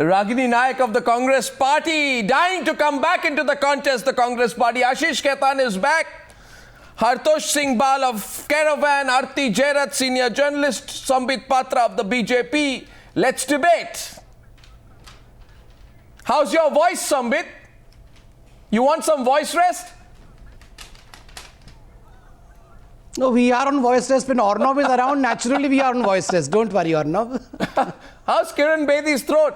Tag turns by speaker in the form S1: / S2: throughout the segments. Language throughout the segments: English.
S1: Ragini Nayak of the Congress Party, dying to come back into the contest, the Congress Party. Ashish Khaitan is back. Hartosh Singh Bal of Caravan, Arti Jairat, senior journalist, Sambit Patra of the BJP. Let's debate. How's your voice, Sambit? You want some voice rest?
S2: No, we are on voice rest. When Arnav is around, naturally we are on voice rest. Don't worry, Arnav.
S1: How's Kiran Bedi's throat?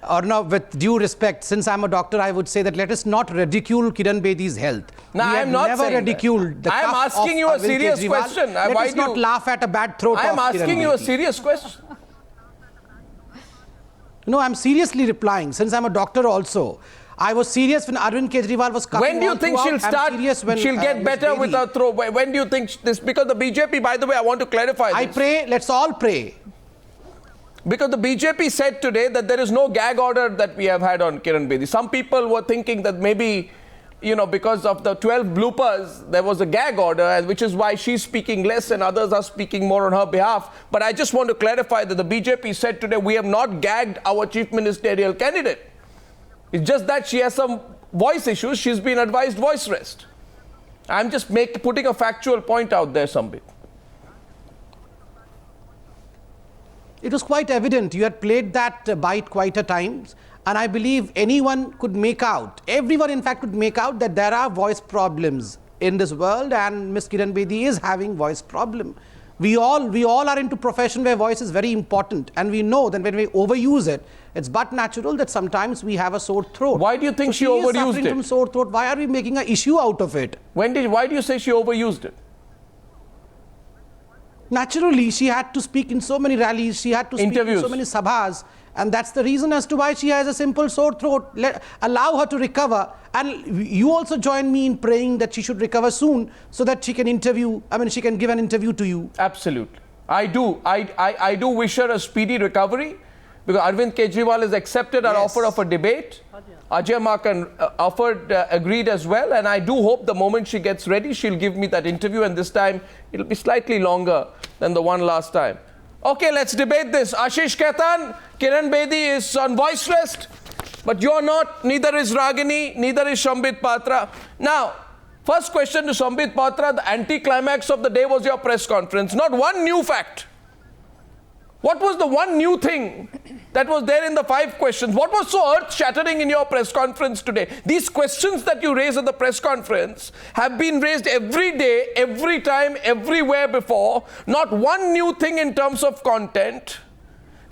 S2: Arnav, with due respect, since I'm a doctor, I would say that let us not ridicule Kiran Bedi's health.
S1: No, I'm not
S2: never
S1: saying
S2: ridiculed
S1: that.
S2: the
S1: I am asking you a serious question.
S2: Let us not laugh at a bad throat.
S1: I am asking you a serious question.
S2: No, I'm seriously replying. Since I'm a doctor also, I was serious when Arvind Kejriwal was coming.
S1: When do you think she'll start? She'll get better with her throat. When do you think this? Because the BJP, by the way, I want to clarify this.
S2: I pray. Let's all pray.
S1: Because the BJP said today that there is no gag order that we have had on Kiran Bedi. Some people were thinking that maybe, you know, because of the 12 bloopers, there was a gag order, and which is why she's speaking less and others are speaking more on her behalf. But I just want to clarify that the BJP said today we have not gagged our chief ministerial candidate. It's just that she has some voice issues. She's been advised voice rest. I'm just putting a factual point out there, Sambit.
S2: It was quite evident. You had played that bite quite a times. And I believe anyone could make out, everyone in fact could make out that there are voice problems in this world, and Ms. Kiran Bedi is having voice problem. We all are into profession where voice is very important, and we know that when we overuse it, it's but natural that sometimes we have a sore throat.
S1: Why do you think she overused
S2: is suffering
S1: it?
S2: From sore throat. Why are we making an issue out of it?
S1: Why do you say she overused it?
S2: Naturally, she had to speak in so many rallies, she had to speak in so many sabhas, and that's the reason as to why she has a simple sore throat. Allow her to recover, and you also join me in praying that she should recover soon so that she can she can give an interview to you.
S1: Absolutely. I do. I do wish her a speedy recovery, because Arvind Kejriwal has accepted our offer of a debate. Ajay Makan agreed as well, and I do hope the moment she gets ready, she'll give me that interview, and this time it'll be slightly longer than the one last time. Okay, let's debate this. Ashish Khaitan, Kiran Bedi is on voice rest, but you're not, neither is Ragini, neither is Sambit Patra. Now, first question to Sambit Patra, the anticlimax of the day was your press conference. Not one new fact. What was the one new thing that was there in the 5 questions? What was so earth-shattering in your press conference today? These questions that you raise at the press conference have been raised every day, every time, everywhere before. Not one new thing in terms of content.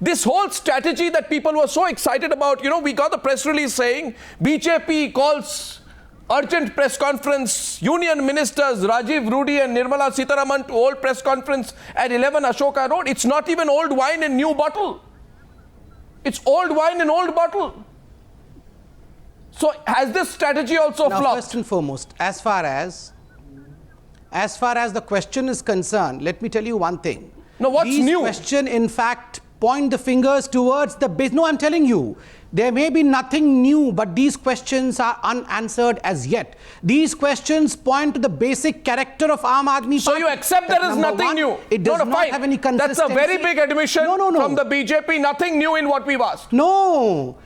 S1: This whole strategy that people were so excited about, you know, we got the press release saying BJP calls urgent press conference, union ministers Rajiv, Rudy and Nirmala Sitharaman to hold press conference at 11 Ashoka Road. It's not even old wine in new bottle. It's old wine in old bottle. So has this strategy also flopped?
S2: First and foremost, as far as the question is concerned, let me tell you one thing.
S1: No, what's new?
S2: These question in fact point the fingers towards the base. No, I'm telling you. There may be nothing new, but these questions are unanswered as yet. These questions point to the basic character of Aam Aadmi Party.
S1: So you accept there is nothing new?
S2: It does not have any consistency.
S1: That's a very big admission from the BJP. Nothing new in what we've asked.
S2: No.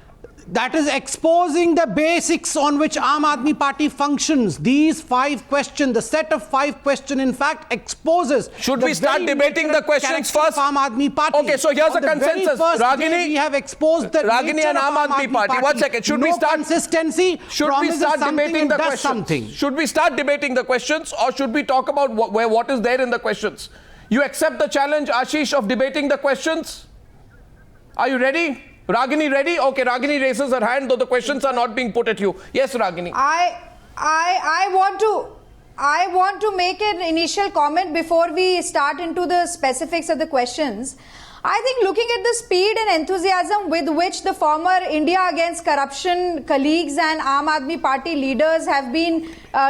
S2: That is exposing the basics on which Aam Aadmi Party functions. These 5 questions, the set of 5 questions, in fact, exposes.
S1: Should we start debating the questions first?
S2: Aam Aadmi Party.
S1: Okay, so here's a consensus.
S2: Ragini, we have exposed the
S1: Ragini and Aam Aadmi Party. 1 second. Should we start
S2: consistency?
S1: Should we start debating the questions? Should we start debating the questions, or should we talk about what is there in the questions? You accept the challenge, Ashish, of debating the questions? Are you ready? Ragini ready? Okay, Ragini raises her hand, though the questions are not being put at you. Yes, Ragini.
S3: I want to make an initial comment before we start into the specifics of the questions. I think looking at the speed and enthusiasm with which the former India Against Corruption colleagues and Aam Aadmi Party leaders have been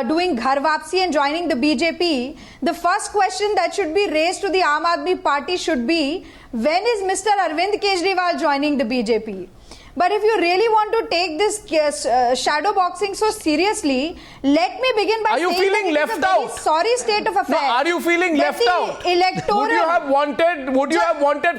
S3: doing ghar wapsi and joining the BJP, the first question that should be raised to the Aam Aadmi Party should be, when is Mr. Arvind Kejriwal joining the BJP? But if you really want to take this shadow boxing so seriously, let me begin by
S1: saying
S3: that it is a very sorry state of affairs.
S1: No, are you feeling left out? Would you have wanted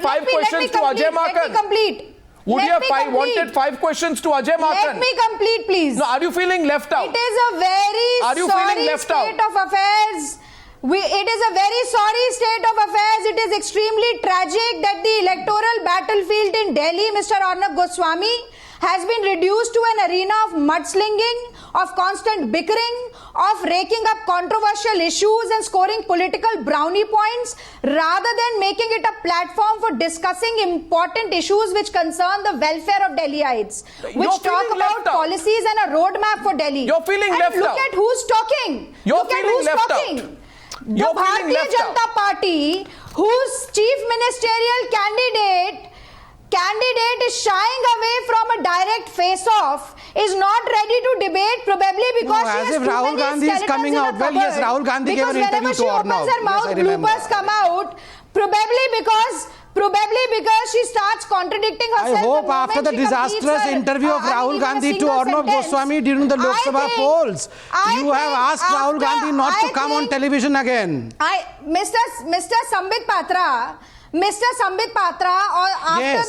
S1: 5 questions to Ajay Maken?
S3: Let me complete.
S1: Would you have wanted 5 questions to Ajay Maken?
S3: Let me complete, please.
S1: No, are you feeling left out?
S3: It is a very sorry state of affairs. It is a very sorry state of affairs. It is extremely tragic that the electoral battlefield in Delhi, Mr. Arnab Goswami, has been reduced to an arena of mudslinging, of constant bickering, of raking up controversial issues and scoring political brownie points, rather than making it a platform for discussing important issues which concern the welfare of Delhiites, which talk about policies and a roadmap for Delhi.
S1: You're feeling left out.
S3: Look at who's talking.
S1: You're feeling left out.
S3: The Bharatiya Janata Party, whose chief ministerial candidate is shying away from a direct face-off, is not ready to debate, probably because she has too
S2: Rahul
S3: many
S2: Gandhi is coming out. Well, yes, Rahul Gandhi gave an interview to Arnab.
S3: Because whenever she opens her mouth, bloopers come out. Probably because she starts contradicting herself.
S2: I hope after the disastrous interview of Rahul Gandhi to Arnab Goswami during the Lok Sabha polls, you have asked Rahul Gandhi not to come on television again.
S3: Mr. Sambit Patra, after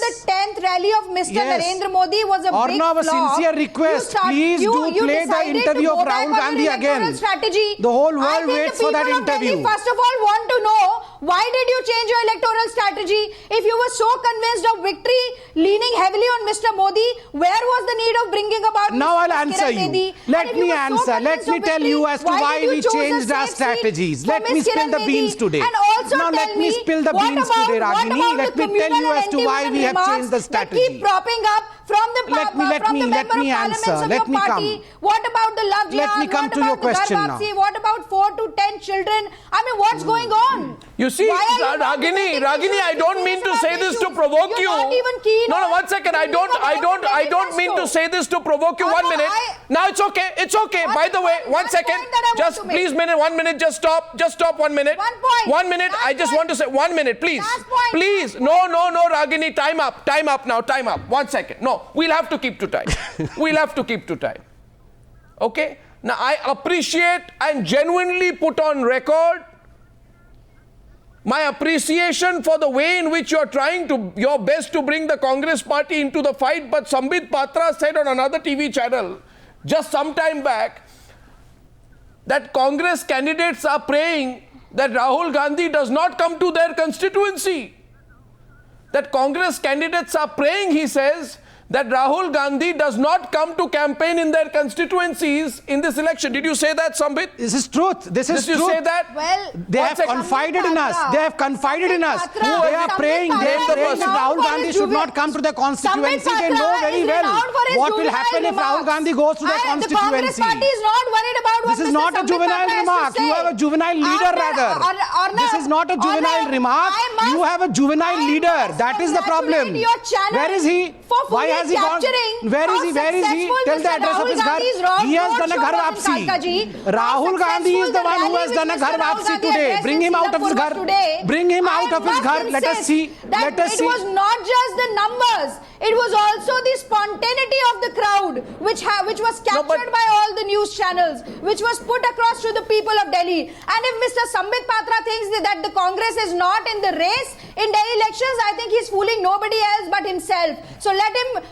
S3: the 10th rally of Mr. Narendra Modi was a big flop.
S2: Arnab, a sincere request. Please do play the interview of Rahul Gandhi again.
S3: Strategy.
S2: The whole world waits for that interview.
S3: First of all, want to know why did you change your electoral strategy? If you were so convinced of victory, leaning heavily on Mr. Modi, where was the need of bringing about
S2: Now I'll
S3: Mr.
S2: answer
S3: Kiran Bedi?
S2: you. Let me answer. Let me tell you as to why we changed our strategies. Let me spill the beans today.
S3: And also
S2: now let me spill the beans today, Ragini. Let me tell you as to why we have changed the strategy.
S3: Keep propping up from the member of parliaments of your party. What about the love jihad?
S2: Let me come to your question now.
S3: What about 4 to 10 children? I mean, what's going on?
S1: You see, Ragini, I don't mean to say this to provoke you. No, one second. I don't mean to say this to provoke you. 1 minute. Now it's okay. It's okay. By the way, 1 second. Just please, 1 minute. Just stop. 1 minute. 1 minute. I just want to say 1 minute, please. Please. No, Ragini. Time up now. Time up. 1 second. No, we'll have to keep to time. Okay? Now, I appreciate and genuinely put on record my appreciation for the way in which you're trying your best to bring the Congress party into the fight. But Sambit Patra said on another TV channel just some time back that Congress candidates are praying that Rahul Gandhi does not come to their constituency. That Congress candidates are praying, he says, that Rahul Gandhi does not come to campaign in their constituencies in this election. Did you say that, Sambit?
S2: This is truth. Did
S1: you say that?
S3: Well,
S2: they have confided in us. They have confided in us. They are praying. They are praying that Rahul Gandhi should not come to their constituency. They know very well what will happen if Rahul Gandhi goes to their constituency.
S3: The Congress party is not worried about what
S2: this is not a juvenile remark. You have a juvenile leader, rather. This is not a juvenile remark. You have a juvenile leader. That is the problem. Where is he? Why has he gone? Where is he? Tell the address of his ghar. He has done a ghar vapsi. Rahul Gandhi is the one who has done a ghar vapsi today. Bring him out of his ghar. Bring him out of his ghar. Let us see. Let us see.
S3: It was not just the numbers. It was also the spontaneity of the crowd, which was captured by all the news channels, which was put across to the people of Delhi. And if Mr. Sambit Patra thinks that the Congress is not in the race in Delhi elections, I think he's fooling nobody else but himself. So let him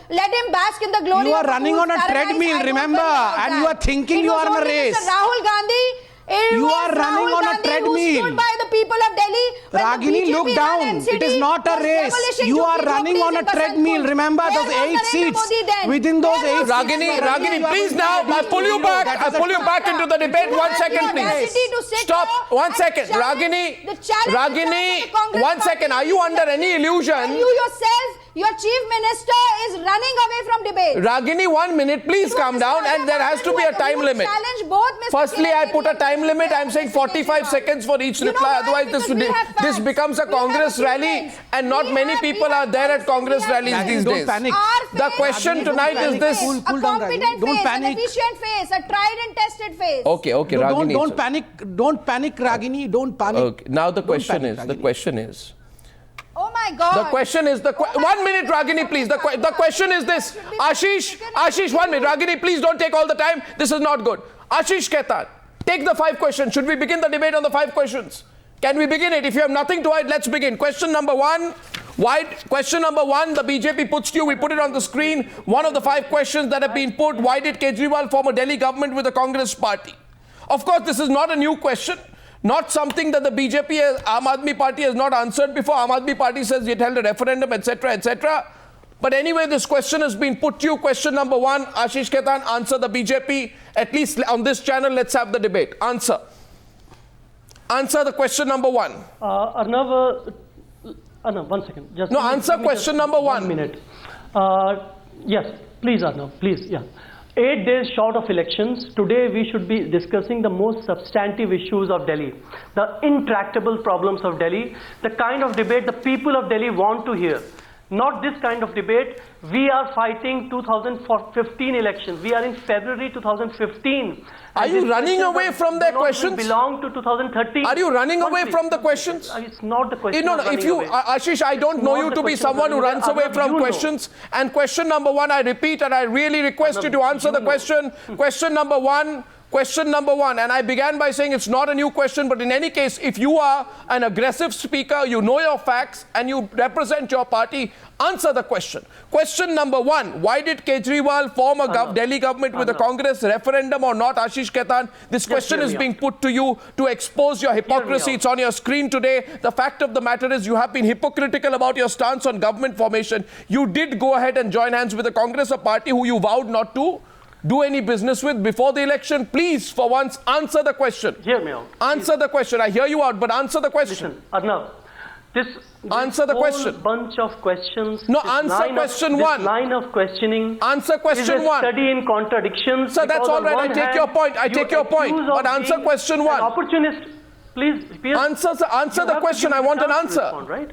S3: bask in the glory.
S2: You are running on a treadmill, remember, and you are thinking you are in a race.
S3: Rahul Gandhi.
S2: You are running on a treadmill.
S3: By the people of Delhi.
S2: Ragini, look down. It is not a race. You are running on a treadmill. Remember those 8 seats. Within those 8 seats.
S1: Ragini, please now. I pull you back. I pull you back into the debate. 1 second, please. Stop. 1 second. Ragini, 1 second. Are you under any illusion?
S3: You yourself, your chief minister is running away from debate.
S1: Ragini, 1 minute. Please calm down, and there has to be a time limit. Firstly, I put a time limit. I'm saying 45 seconds for each reply. Otherwise, this becomes a Congress rally, and not many people are there at Congress rallies these days.
S2: Panic.
S1: The question tonight is this.
S3: A competent face, an efficient face, a tried and tested face.
S1: Okay, Ragini.
S2: Don't panic. Don't panic, Ragini. Don't panic.
S1: Okay. Now the question is.
S3: Oh my my God.
S1: The question is 1 minute, Ragini, please. The question is this. Ashish, 1 minute. Ragini, please don't take all the time. This is not good. Ashish Khaitan, take the 5 questions. Should we begin the debate on the 5 questions? Can we begin it? If you have nothing to hide, let's begin. Question number 1. Question number 1, the BJP puts to you, we put it on the screen. One of the 5 questions that have been put, why did Kejriwal form a Delhi government with the Congress party? Of course, this is not a new question. Not something that the BJP, Aam Aadmi Party has not answered before. Aam Aadmi Party says it held a referendum, etc., etc. But anyway, this question has been put to you. Question number 1, Ashish Khaitan, answer the BJP. At least on this channel, let's have the debate. Answer. Answer the question number 1.
S4: Arnav, 1 second. Just
S1: answer question number 1.
S4: 1 minute. Yes, please, Arnav, please, yeah. 8 days short of elections, today we should be discussing the most substantive issues of Delhi, the intractable problems of Delhi, the kind of debate the people of Delhi want to hear. Not this kind of debate. We are fighting 2015 elections. We are in February 2015.
S1: Are you running away from their questions?
S4: Belong to 2013.
S1: Are you running away from the questions?
S4: It's not the question.
S1: No, if you, Ashish, I don't know you to be someone who runs away from questions. And question number 1, I repeat, and I really request you to answer the question. Question number 1. Question number 1, and I began by saying it's not a new question, but in any case, if you are an aggressive speaker, you know your facts, and you represent your party, answer the question. Question number 1, why did Kejriwal form a Delhi government with a Congress referendum or not, Ashish Khaitan? This question is being put to you to expose your hypocrisy. It's on your screen today. The fact of the matter is you have been hypocritical about your stance on government formation. You did go ahead and join hands with a Congress, a party who you vowed not to do any business with before the election. Please, for once, answer the question.
S4: Hear me out.
S1: Answer the question. I hear you out, but answer the question.
S4: Listen, Arnav, this
S1: answer the question.
S4: Bunch of questions.
S1: No, answer question 1.
S4: This line of questioning.
S1: Answer question
S4: is a
S1: 1.
S4: Study in contradictions.
S1: Sir, that's all right. I take your point. I take your point. But answer question 1.
S4: Opportunist. Please.
S1: Answer the question. I want an answer.
S4: Respond, right?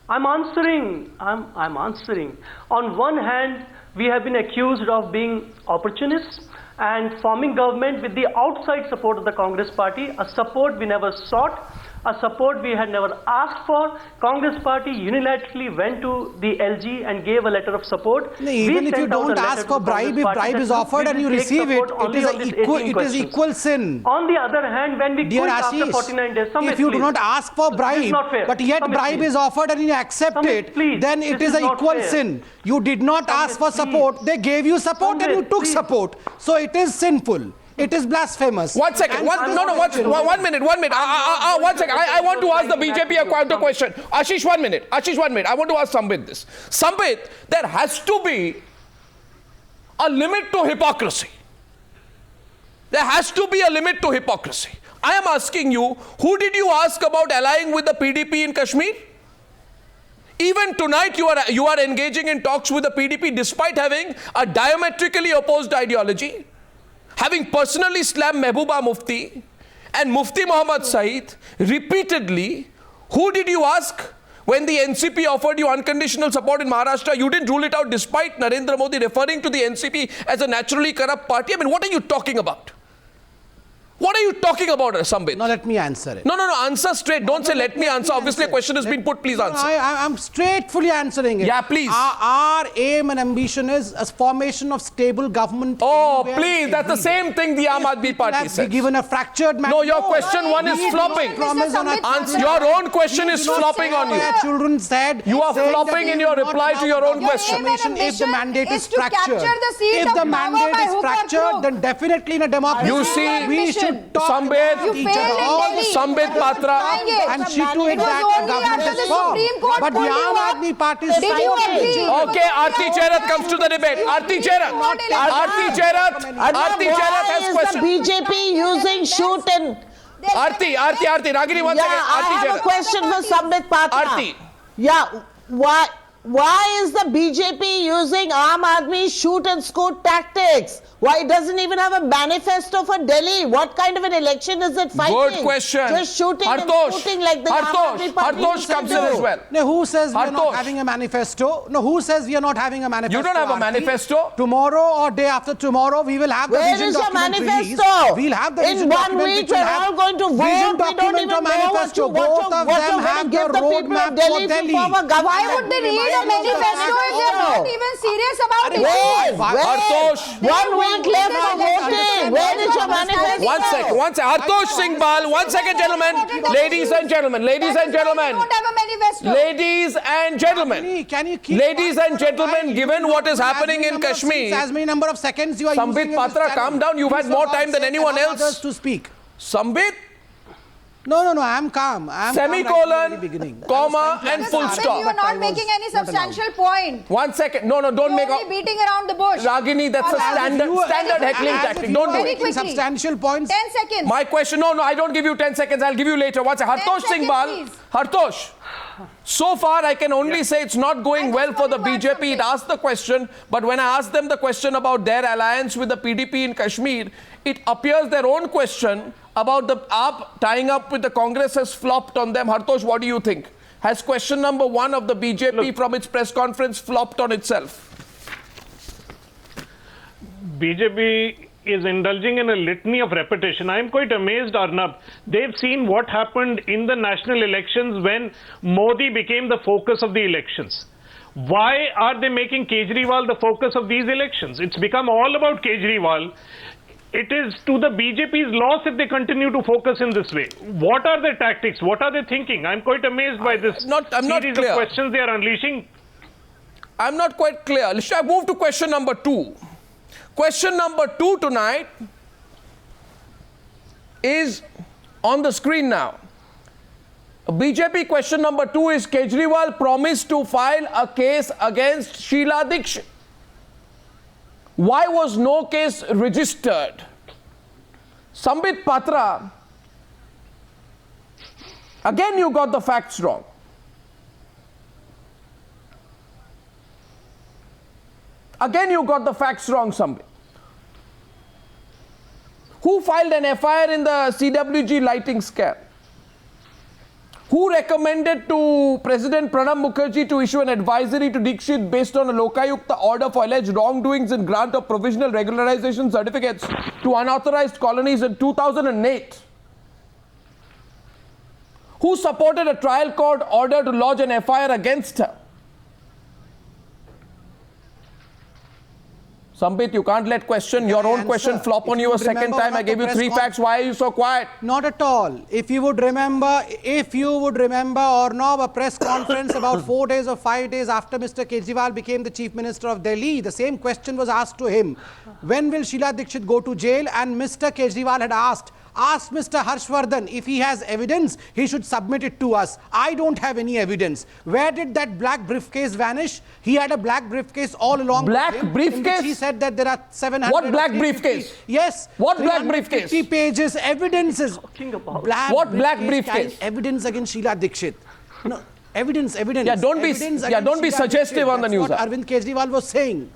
S4: I'm answering. I'm answering. On one hand, we have been accused of being opportunists and forming government with the outside support of the Congress party, a support we never sought, a support we had never asked for. Congress party unilaterally went to the LG and gave a letter of support.
S2: No, even if you don't ask for bribe, if bribe is offered and you receive it, it is equal sin.
S4: On the other hand, when we quit after 49 days,
S2: if you do not ask for bribe, but yet bribe is offered and you accept it, then it is an equal sin. You did not ask for support, they gave you support and you took support. So it is sinful. It is blasphemous.
S1: 1 second. 1 minute. 1 minute. 1 second. I want to ask the BJP a counter question. Ashish, 1 minute. Ashish, 1 minute. I want to ask Sambit this. Sambit, there has to be a limit to hypocrisy. There has to be a limit to hypocrisy. I am asking you, who did you ask about allying with the PDP in Kashmir? Even tonight you are engaging in talks with the PDP despite having a diametrically opposed ideology, having personally slammed Mehbooba Mufti and Mufti Muhammad Saeed repeatedly. Who did you ask when the NCP offered you unconditional support in Maharashtra? You didn't rule it out despite Narendra Modi referring to the NCP as a naturally corrupt party. I mean, what are you talking about? What are you talking about, Sambit?
S2: No, let me answer it.
S1: No, answer straight. Don't say let me answer. Obviously, a question has been put. Please answer.
S2: I'm straightfully answering it.
S1: Yeah, please.
S2: Our aim and ambition is a formation of stable government.
S1: Oh, please. That's the same thing the Aam Aadmi Party says.
S2: Given a fractured
S1: No, your question 1 is flopping. Your own question is flopping on you.
S2: Children said
S1: you are flopping in your reply to your own question.
S2: If the mandate is fractured, if the mandate is fractured, then definitely in a democracy,
S1: you see,
S2: we should
S1: Sambit Patra,
S2: and see to it that the government is formed. But the Aam Aadmi Party is
S1: okay, Aarti Cherat comes to the debate. Aarti Cherat has question.
S5: The BJP using shoot and...
S1: Aarti, Ragini, 1 second.
S5: I have a question for Sambit Patra.
S1: Aarti.
S5: Yeah, Why is the BJP using Aam Aadmi shoot and scoot tactics? Why it doesn't even have a manifesto for Delhi? What kind of an election is it fighting?
S1: Good question.
S5: Just shooting and shooting like the Aam Aadmi Party
S1: Hartosh comes in as well.
S2: No, who says we are not
S1: Hartosh.
S2: having a manifesto? No, who says we are not having a manifesto?
S1: You don't have a
S2: Aarti?
S1: manifesto?
S2: Tomorrow or day after tomorrow, we will have the
S5: Where
S2: vision
S5: is your
S2: document
S5: manifesto?
S2: released. We'll have the
S5: In
S2: vision
S5: 1
S2: document
S5: week,
S2: which will
S5: we're
S2: have
S5: all going to vote.
S2: vision
S5: We don't
S2: document
S5: even
S2: or
S5: know
S2: manifesto. Both of them have the roadmap for Delhi.
S3: Why would they read a manifesto if they're not even serious about it?
S1: Hartosh.
S5: 1 week left for voting. Where is your manifesto?
S1: One second. Hartosh Singh Bal. 1 second, gentlemen. Ladies and gentlemen. Ladies and gentlemen.
S3: Don't have a manifesto.
S1: Ladies and gentlemen.
S2: Can you keep
S1: Ladies
S2: quiet
S1: and
S2: for a
S1: gentlemen,
S2: while?
S1: given what is
S2: As
S1: happening
S2: many
S1: in
S2: number of seats,
S1: Kashmir,
S2: as many number of seconds you are
S1: Sambit
S2: using in this
S1: Patra,
S2: channel.
S1: calm down. You've had
S2: Please
S1: more
S2: for
S1: time than
S2: God's sake,
S1: anyone
S2: allow
S1: else.
S2: others to speak.
S1: Sambit,
S2: No, I'm calm. I'm
S1: semicolon,
S2: calm right from the very beginning.
S1: comma, and
S3: Mr.
S1: full
S3: Amit,
S1: stop.
S3: you are not making any substantial point.
S1: 1 second. No, don't
S3: You're
S1: make
S3: only
S1: up.
S3: beating around the bush.
S1: Ragini, that's a standard heckling tactic. Don't do
S3: Very
S1: it.
S3: quickly.
S2: Substantial points.
S3: 10 seconds.
S1: My question, no, I don't give you 10 seconds. I'll give you later. What's Hartosh
S3: 10
S1: Singh Bal?
S3: seconds, please.
S1: Hartosh, so far I can only say it's not going
S3: I
S1: well
S3: just
S1: for the
S3: want to add
S1: BJP. It
S3: something.
S1: asked the question, but when I asked them the question about their alliance with the PDP in Kashmir, it appears their own question about the AAP tying up with the Congress has flopped on them. Hartosh, what do you think? Has question number 1 of the BJP from its press conference flopped on itself?
S6: BJP is indulging in a litany of repetition. I am quite amazed, Arnab. They've seen what happened in the national elections when Modi became the focus of the elections. Why are they making Kejriwal the focus of these elections? It's become all about Kejriwal. It is to the BJP's loss if they continue to focus in this way. What are their tactics? What are they thinking? I'm quite amazed by this
S1: I'm not
S6: series
S1: clear.
S6: of questions they are unleashing.
S1: I'm not quite clear. Shall I move to question number 2? Question number 2 tonight is on the screen now. BJP question number 2 is Kejriwal promised to file a case against Sheila Dikshit. Why was no case registered? Sambit Patra, again you got the facts wrong. Again you got the facts wrong, Sambit. Who filed an FIR in the CWG lighting scam? Who recommended to President Pranab Mukherjee to issue an advisory to Dikshit based on a Lokayukta order for alleged wrongdoings in grant of provisional regularization certificates to unauthorized colonies in 2008? Who supported a trial court order to lodge an FIR against her? Sambit, you can't let your own question flop on you a second time. I gave you 3 facts. Why are you so quiet?
S2: Not at all. If you would remember, Arnab, a press conference about 4 days or 5 days after Mr. Kejriwal became the Chief Minister of Delhi, the same question was asked to him. When will Sheila Dikshit go to jail? And Mr. Kejriwal had asked Mr. Harshvardhan if he has evidence, he should submit it to us. I don't have any evidence. Where did that black briefcase vanish? He had a black briefcase all along.
S1: Black briefcase?
S2: He said that there are 700.
S1: What black briefcase?
S2: Yes.
S1: What black briefcase?
S2: 50 pages, evidences.
S1: What black briefcase?
S2: Evidence against Sheila Dikshit. No, evidence.
S1: Yeah, don't be suggestive on the news.
S2: That's what Arvind Kejriwal was saying.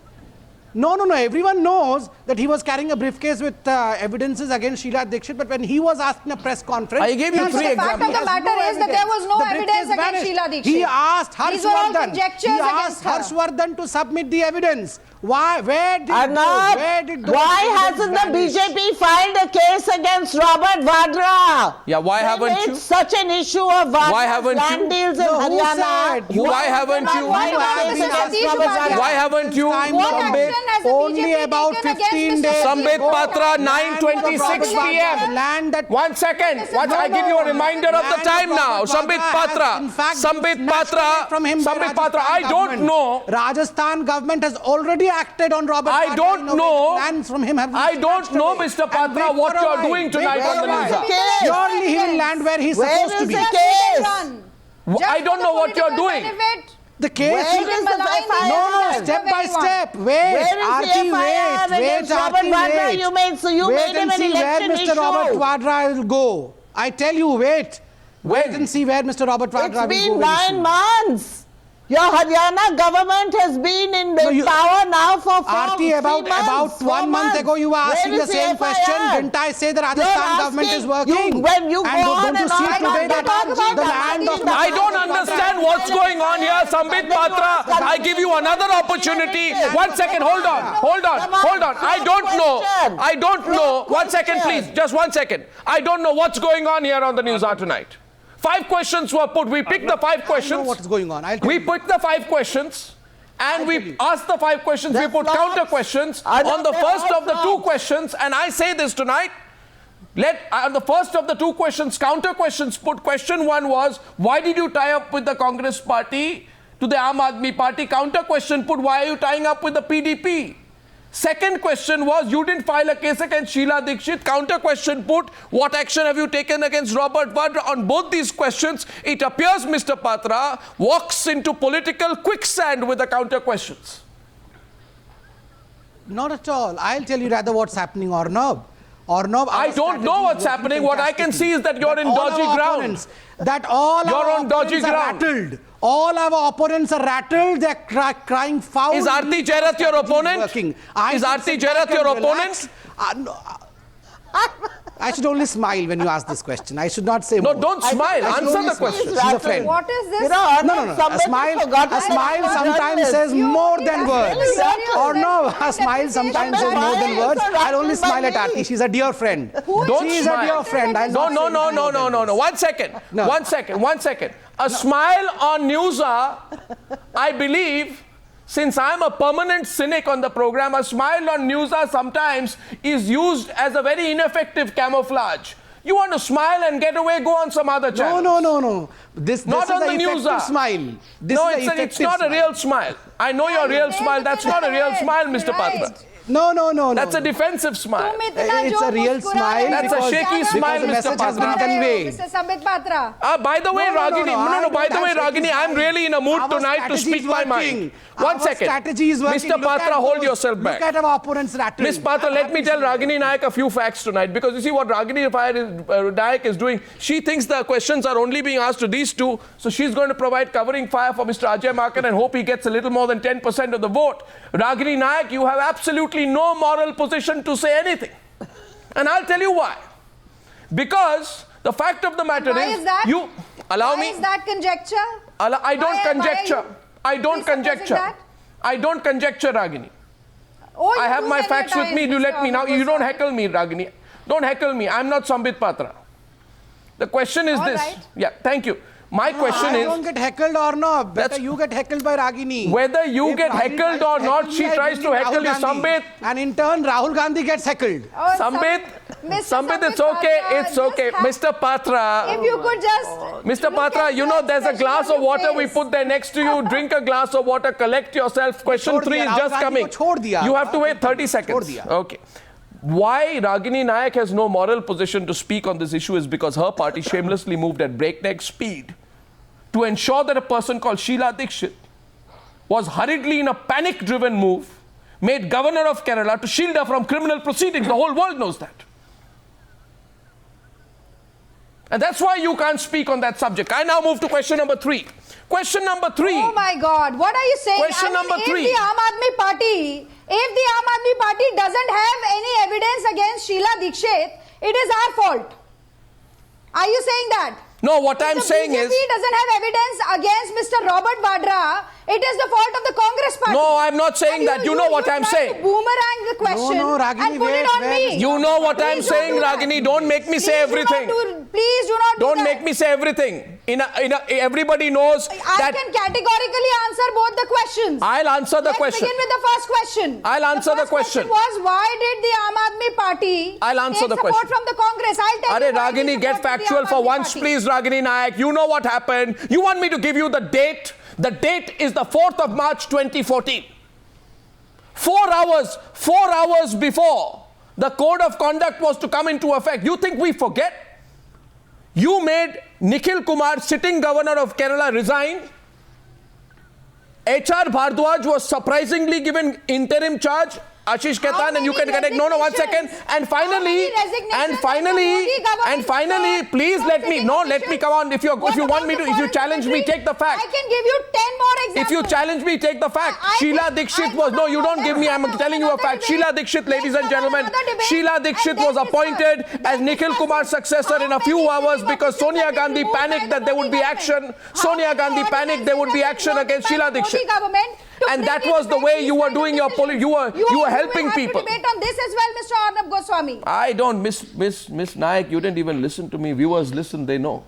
S2: No. Everyone knows that he was carrying a briefcase with evidences against Sheila Dikshit, but when he was asked in a press conference,
S1: I gave you 3 examples.
S3: The fact of the matter is that there was no evidence against Sheila Dikshit.
S2: He asked
S3: These were all
S2: Harshvardhan.
S3: conjectures
S2: He asked
S3: against her.
S2: Harshvardhan to submit the evidence. Why? Where did
S5: Arnab,
S2: those
S5: why
S2: evidence
S5: hasn't the
S2: vanish?
S5: BJP filed a case against Robert Vadra?
S1: Yeah, why
S5: They
S1: haven't
S5: made
S1: you?
S5: such an issue of
S1: Why
S5: Vadra's
S1: haven't you?
S5: land deals in
S2: No, who
S5: Haryana.
S2: said?
S1: Why haven't you?
S5: What about
S3: Mr.
S5: against
S3: Satish
S5: Robert
S3: Upadhyay?
S5: Vadra?
S1: Why haven't you?
S3: What action has the
S2: Only
S3: BJP
S2: about
S3: taken
S2: 15
S3: against
S2: days
S3: Mr.
S1: Sambit
S3: Satish
S1: Patra,
S3: Upadhyay?
S1: 9:26 p.m.
S2: Land that
S1: 1 second. I give you a reminder of the time now. Sambit Patra. Sambit Patra. Sambit Patra. I don't know.
S2: Rajasthan government has already acted on Robert
S1: I
S2: Vadra.
S1: don't
S2: In a way,
S1: know.
S2: Plans from him have been
S1: I don't
S2: snatched
S1: know,
S2: away.
S1: Mr.
S2: And
S1: Patra,
S2: wait
S1: what
S2: for a
S1: you're
S2: while.
S1: doing tonight
S2: Wait
S1: on the
S2: for a
S1: news.
S2: while. Surely he will land where he's
S5: Where
S2: supposed to
S5: is
S2: be.
S5: the
S3: Just
S5: case?
S3: let it run. Just
S1: I
S3: for
S1: don't
S3: the
S1: know what you're
S3: political
S1: doing.
S3: benefit.
S2: The case
S5: Where
S2: is
S5: is the
S3: malign
S5: FIR?
S2: no, step by step. Wait,
S5: Where is the
S2: Aarti,
S5: FIR
S2: wait,
S5: against Robert
S2: Aarti,
S5: Vadra?
S2: wait.
S5: You made
S2: Wait
S5: him
S2: and
S5: an
S2: see where
S5: election
S2: Mr.
S5: issue.
S2: Robert Vadra will go. I tell you, wait. Wait
S1: When?
S2: and see where Mr. Robert Vadra will
S5: It's
S2: go.
S5: been
S2: very
S5: 9
S2: soon.
S5: months. Your Haryana government has been in power now for
S2: about 1 month ago, you were asking the same question. Didn't I say the Rajasthan government is working?
S5: When you
S2: and don't you see today that the land of...
S1: I don't understand what's going on here, Sambit Patra. I give you another opportunity. 1 second, hold on. I don't know. 1 second, please. Just 1 second. I don't know what's going on here on the Newshour tonight. 5 questions were put. We picked the 5 questions.
S2: I know what's going on.
S1: We picked the 5 questions. And we asked the 5 questions. We put counter questions on the first of the 2 questions. And I say this tonight. On the first of the 2 questions, counter questions put. Question 1 was, why did you tie up with the Congress party to the Aam Aadmi Party? Counter question put, why are you tying up with the PDP? Second question was, you didn't file a case against Sheila Dikshit. Counter question put, what action have you taken against Robert Vadra? On both these questions, it appears Mr. Patra walks into political quicksand with the counter questions.
S2: Not at all. I'll tell you rather what's happening, Arnab. I
S1: don't know what's happening. What I can see is that you're in dodgy ground.
S2: You're on dodgy ground. Rattled. All our opponents are rattled. They're crying foul.
S1: Is Aarti Jairath your opponent? Is Aarti Jairath your opponent?
S2: I should only smile when you ask this question. I should not say more.
S1: No, don't smile. Answer the question.
S2: She's a friend.
S3: What is this?
S2: No. A smile sometimes says more than words. Or no, a smile sometimes says more than words. I'll only smile at Aarti. She's a dear friend. She's a dear friend.
S1: No. 1 second. 1 second. A smile on Newshour, I believe, since I'm a permanent cynic on the program, a smile on Newshour sometimes is used as a very ineffective camouflage. You want to smile and get away, go on some other channel.
S2: No. This
S1: not
S2: is
S1: on the
S2: effective smile.
S1: It's not a real smile. I know your real smile. That's not a real smile, Mr. Patra.
S2: No.
S1: That's a defensive smile.
S2: It's a real smile.
S1: That's a shaky smile,
S2: the message has been conveyed.
S3: Mr. Sambit Patra.
S1: By the way, Ragini, I'm really in a mood tonight to speak my mind. 1 second. Mr. Patra, hold yourself back.
S2: Look at our opponents rattling.
S1: Ms. Patra, let me tell Ragini Nayak a few facts tonight, because you see what Ragini Nayak is doing. She thinks the questions are only being asked to these two, so she's going to provide covering fire for Mr. Ajay Makan and hope he gets a little more than 10% of the vote. Ragini Nayak, you have absolutely no moral position to say anything. And I'll tell you why. Because the fact of the matter is
S3: that?
S1: You allow me.
S3: Why is that conjecture?
S1: I don't conjecture. I don't conjecture, Ragini.
S3: Oh,
S1: I have my facts with me. You let me now. You don't heckle me, Ragini. Don't heckle me. I'm not Sambit Patra. The question is this.
S3: Right.
S1: Yeah, thank you. My question is...
S2: I don't get heckled or not. Better you get heckled by Ragini.
S1: Whether you get heckled or not, she tries to heckle you, Sambit.
S2: And in turn, Rahul Gandhi gets heckled.
S3: Oh,
S1: Sambit, it's okay. It's okay. Mr. Patra.
S3: If you could just...
S1: Mr. Patra, you know there's a glass of water we put there next to you. Drink a glass of water, collect yourself. Question 3 is just coming. You have to wait 30 seconds. Okay. Why Ragini Nayak has no moral position to speak on this issue is because her party shamelessly moved at breakneck speed to ensure that a person called Sheila Dikshit was hurriedly, in a panic-driven move, made governor of Kerala to shield her from criminal proceedings. The whole world knows that. And that's why you can't speak on that subject. I now move to question number 3. Question number 3.
S3: Oh my God, what are you saying?
S1: Question number 3.
S3: If the Aam Aadmi Party doesn't have any evidence against Sheila Dikshit, it is our fault. Are you saying that?
S1: No, what I'm saying is...
S3: If the BJP doesn't have evidence against Mr. Robert Vadra, it is the fault of the Congress party.
S1: No, I'm not saying that. You know what I'm saying.
S3: Boomerang the question
S2: Ragini,
S3: and put it on me.
S1: You know what I'm saying, Ragini. Don't make me say everything.
S3: Please do not do that.
S1: Don't make me say everything. Everybody knows that...
S3: I can categorically answer both the questions.
S1: I'll answer the question.
S3: Let's begin with the first question.
S1: I'll answer the question.
S3: The first question was, why did the Aam Aadmi Party take support from the Congress? I'll tell you.
S1: Ragini, get factual for once, please, Ragini Nayak. You know what happened. You want me to give you the date? The date is the 4th of March 2014. 4 hours before the code of conduct was to come into effect. You think we forget? You made Nikhil Kumar, sitting governor of Kerala, resign. H.R. Bhardwaj was surprisingly given interim charge. Ashish Khaitan, and you can connect. No, 1 second. And finally, please let me come on. If you want me to, if you challenge me, take the fact.
S3: I can give you 10 more examples.
S1: If you challenge me, take the fact. Sheila Dikshit was, no, you don't give me, I'm telling you a fact. Sheila Dikshit, ladies and gentlemen, Sheila Dikshit was appointed as Nikhil Kumar's successor in a few hours because Sonia Gandhi panicked that there would be action. Sonia Gandhi panicked there would be action against Sheila Dikshit. And that was the way you were doing your politics. You were helping people.
S3: You will have to debate on this as well, Mr. Arnab Goswami.
S1: I don't, Miss Naik, you didn't even listen to me. Viewers listen, they know.